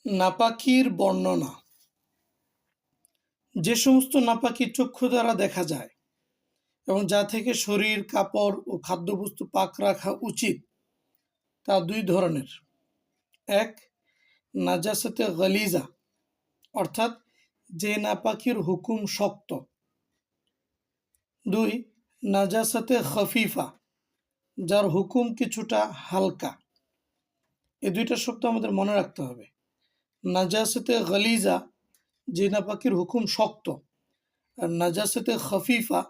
নাপাকির বর্ণনা। যে সমস্ত নাপাকি চক্ষু দ্বারা দেখা যায় এবং যা থেকে শরীর, কাপড় ও খাদ্যবস্তু পাক রাখা উচিত তা দুই ধরনের। এক, নাজাসাতে গলিজা, অর্থাৎ যে নাপাকির হুকুম শক্ত। দুই, নাজাসাতে খফিফা, যার হুকুম কিছুটা হালকা। এই দুইটা শব্দ আমাদের মনে রাখতে হবে। নাজাসাতে গলিজা, যে নাপাকির হুকুম শক্ত, আর নাজাসাতে খফিফা,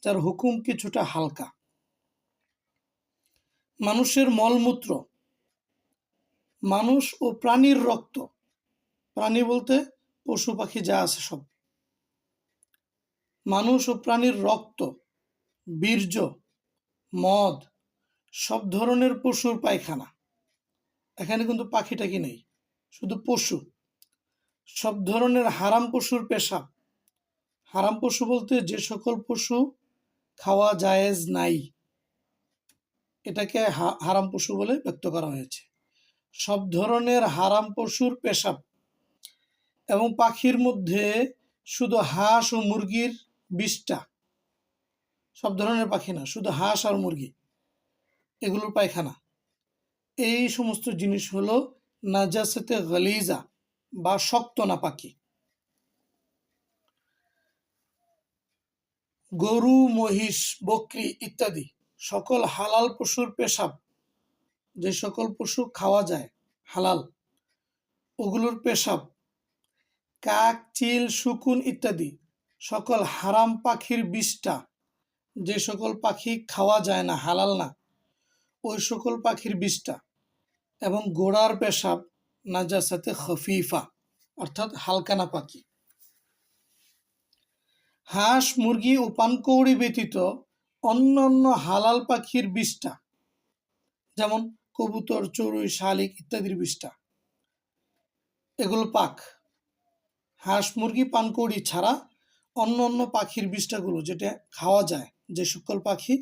যার হুকুম কিছুটা হালকা। মানুষের মলমূত্র, মানুষ ও প্রাণীর রক্ত, প্রাণী বলতে পশু পাখি যা আছে সব, মানুষ ও প্রাণীর রক্ত, বীর্য, মদ, সব ধরনের পশুর পায়খানা, এখানে কিন্তু পাখি টাকি নেই, শুধু পশু, সব ধরনের হারাম পশুর পেশাব। হারাম পশু বলতে যে সকল পশু খাওয়া জায়েজ নাই, এটাকে হারাম পশু বলে ব্যক্ত করা হয়েছে। সব ধরনের হারাম পশুর পেশাব এবং পাখির মধ্যে শুধু হাঁস ও মুরগির বিষটা, সব ধরনের পাখি না, শুধু হাঁস আর মুরগি, এগুলোর পায়খানা, এই সমস্ত জিনিস হলো নাজাসাতে গলিজা বা শক্ত নাপাকি। গরু, মহিষ, বকরি ইত্যাদি সকল হালাল পশুর পেশাব, যে সকল পশু খাওয়া যায় হালাল, ওগুলোর পেশাব। কাক, চিল, শকুন ইত্যাদি সকল হারাম পাখির বিষটা, যে সকল পাখি খাওয়া যায় না, হালাল না, ওই সকল পাখির বিষটা। এবং ঘোড়ার পেশাব নাজাসাতে খফিফা, অর্থাৎ হালকা নাপাকি। হাঁস, মুরগি ও পানকৌড়ি ব্যতীত অন্যান্য হালাল পাখির বিষটা, যেমন কবুতর, চড়ুই, শালিক ইত্যাদির বিষটা, এগুলো পাক। হাঁস, মুরগি, পানকৌড়ি ছাড়া অন্য অন্য পাখির বিষটাগুলো, যেটা খাওয়া যায়, যে সকল পাখি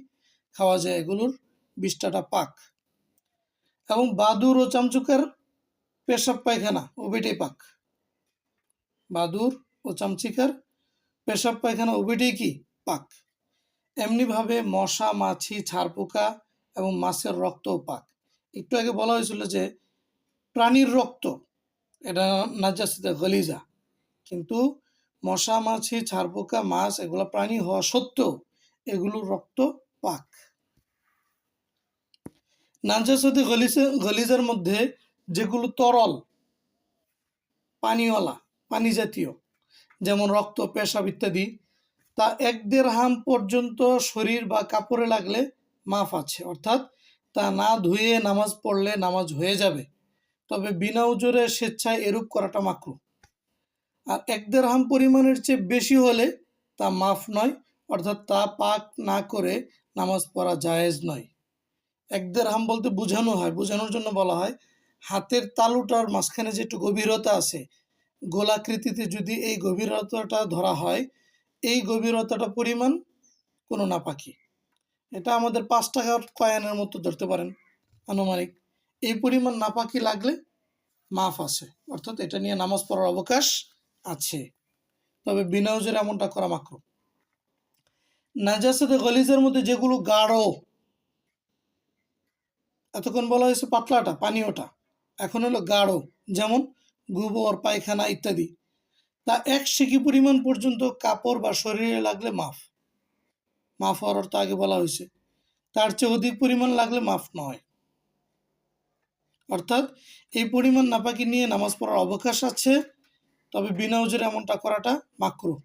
খাওয়া যায়, এগুলোর বিষটাটা পাক। এবং বাদুর ও চামচুকার পেশাব পায়খানা উভয়টাই পাক। বাদুর ও চামচিকার পেশাব পায়খানা উভয়টাই কি পাক। এমনিভাবে মশা, মাছি, ছারপোকা এবং মাছের রক্তও পাক। একটু আগে বলা হয়েছিল যে প্রাণীর রক্ত এটা নাজাসাতে গলিজা, কিন্তু মশা, মাছি, ছারপোকা, মাছ এগুলো প্রাণী হওয়া সত্ত্বেও এগুলোর রক্ত পাক। নাজাসাতে গলিজার মধ্যে যেগুলো তরল, পানিওয়ালা, পানি জাতীয়, যেমন রক্ত, পেশাব ইত্যাদি, তা 1 দিরহাম পর্যন্ত শরীর বা কাপড়ে লাগলে মাফ আছে, অর্থাৎ তা না ধুয়ে নামাজ পড়লে নামাজ হয়ে যাবে, তবে বিনা উজরে স্বেচ্ছায় এরূপ করাটা মাকরুহ। আর 1 দিরহাম পরিমাণের চেয়ে বেশি হলে তা মাফ নয়, অর্থাৎ তা পাক না করে নামাজ পড়া জায়েজ নয়। 1 দিরহাম বলতে বোঝানো হয়, বোঝানোর জন্য বলা হয় হাতের তালুটার মাঝখানে যে একটু গভীরতা আছে, গোলাকৃতিতে যদি এই গভীরতাটা ধরা হয়, এই গভীরতাটা পরিমাণ কোনো নাপাকি, এটা আমাদের 5 টাকার কয়েনের মতো ধরতে পারেন আনুমানিক। এই পরিমাণ নাপাকি লাগলে মাফ আছে, অর্থাৎ এটা নিয়ে নামাজ পড়ার অবকাশ আছে, তবে বিনা উজরে এমনটা করা মাকরুহ। নাজাসাতে গলিজের মধ্যে যেগুলো গাঢ়, এতক্ষণ বলা হয়েছে পাতলাটা, পানীয়টা, এখন হলো গাঢ়, যেমন গোবর, পায়খানা ইত্যাদি, তা 1 সিকি পরিমাণ পর্যন্ত কাপড় বা শরীরে লাগলে মাফ। মাফ হওয়ার অর্থ আগে বলা হয়েছে, তার চেয়ে অধিক পরিমাণ লাগলে মাফ নয়। অর্থাৎ এই পরিমাণ নাপাকি নিয়ে নামাজ পড়ার অবকাশ আছে, তবে বিনা উজরে এমনটা করাটা মাকরুহ।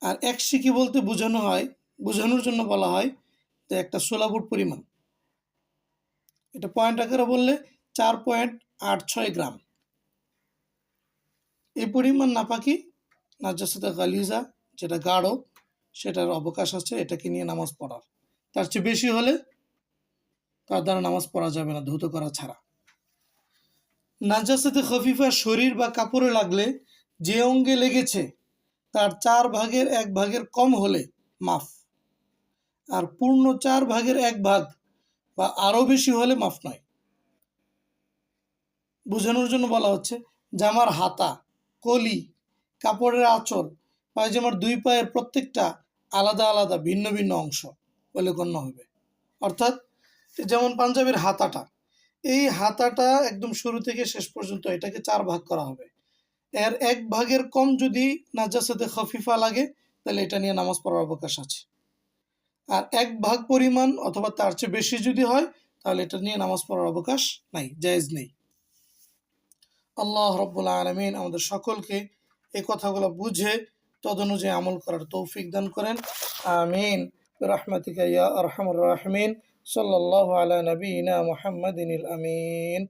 আর 1 সিকি বলতে বোঝানোর জন্য বলা হয় যে একটা সোলাবুট পরিমাণ, এটা পয়েন্ট আকারে বললে 4.86 গ্রাম। এই পরিমাণ নাপাকি নাজাসাতে গালিজা, যেটা গাঢ়, সেটার অবকাশ আছে এটাকে নিয়ে নামাজ পড়ার। তার চেয়ে বেশি হলে তার দ্বারা নামাজ পড়া যাবে না ধৌত করা ছাড়া। নাজাসাতে খফিফা শরীর বা কাপড়ে লাগলে যে অঙ্গে লেগেছে তার 4 ভাগের 1 ভাগের কম হলে মাফ, আর পূর্ণ 4 ভাগের 1 ভাগ বা আরও বেশি হলে মাফ নয়। বোঝানোর জন্য বলা হচ্ছে জামার হাতা, কলি, কাপড়ের আঁচল, পায়জামার দুই পায়ের প্রত্যেকটা আলাদা আলাদা ভিন্ন ভিন্ন অংশ বলে গণ্য হবে। অর্থাৎ যেমন পাঞ্জাবির হাতাটা, এই হাতাটা একদম শুরু থেকে শেষ পর্যন্ত এটাকে 4 ভাগ করা হবে। এর 1 ভাগের কম যদি নাজাসাতে খফিফা লাগে তাহলে এটা নিয়ে নামাজ পড়ার অবকাশ আছে। আর 1 ভাগ পরিমাণ অথবা তার চেয়ে বেশি যদি হয় তাহলে এটা নিয়ে নামাজ পড়ার অবকাশ নাই, জায়েজ নেই। আল্লাহ রাব্বুল আলামিন আমাদের সকলকে এই কথাগুলো বুঝে তদনুযায়ী আমল করার তৌফিক দান করেন। আমিন বিরহমাতিকা ইয়া আরহামার রাহিমিন। সাল্লাল্লাহু আলা নবিয়িনা মুহাম্মাদিনিল আমিন।